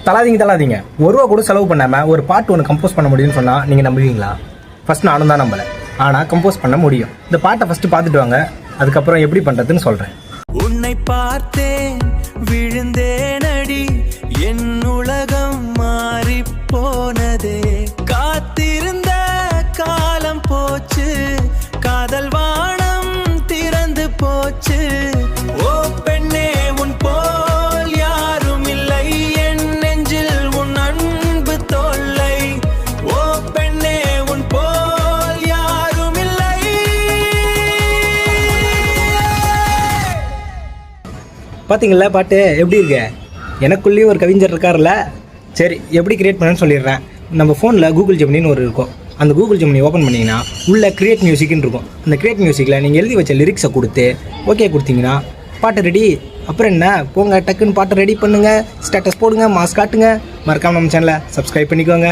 தலாதீங்க ஒரு ரூபா கூட செலவு பண்ணாமல் ஒரு பாட்டு ஒன்று கம்போஸ் பண்ண முடியும்னு சொன்னால் நீங்கள் நம்புவீங்களா? ஃபஸ்ட் நானும் தான் நம்பலை, ஆனால் கம்போஸ் பண்ண முடியும். இந்த பாட்டை ஃபஸ்ட்டு பார்த்துட்டு வாங்க, அதுக்கப்புறம் எப்படி பண்ணுறதுன்னு சொல்கிறேன். உன்னை பார்த்தேன் விழுந்தேனடி, என் உலகம் மாறி போனதே. காத்திருந்த காலம் போச்சு, காதல் வானம் திறந்து போச்சு. ஓ பெண்ணே உன் போல் யாரும் இல்லை, என் நெஞ்சில் உன் அன்பு தொல்லை. ஓ பெண்ணே உன் போல் யாரும் இல்லை. பார்த்தீங்களா பாட்டு எப்படி இருக்கு? எனக்குள்ளேயும் ஒரு கவிஞர் இருக்கார்ல. சரி, எப்படி கிரியேட் பண்ணேன்னு சொல்லிடுறேன். நம்ம ஃபோனில் கூகுள் ஜெமினின்னு ஒரு இருக்கும். அந்த கூகுள் ஜெமினி ஓப்பன் பண்ணிங்கன்னா உள்ளே கிரியேட் மியூசிக்னு இருக்கும். அந்த கிரியேட் மியூசிக்கில் நீங்கள் எழுதி வச்ச லிரிக்ஸை கொடுத்து ஓகே கொடுத்தீங்கன்னா பாட்டு ரெடி. அப்புறம் என்ன, போங்க டக்குன்னு பாட்டை ரெடி பண்ணுங்கள், ஸ்டேட்டஸ் போடுங்க, மாஸ் காட்டுங்க. மறக்காமல் நம்ம சேனலை சப்ஸ்கிரைப் பண்ணிக்கோங்க.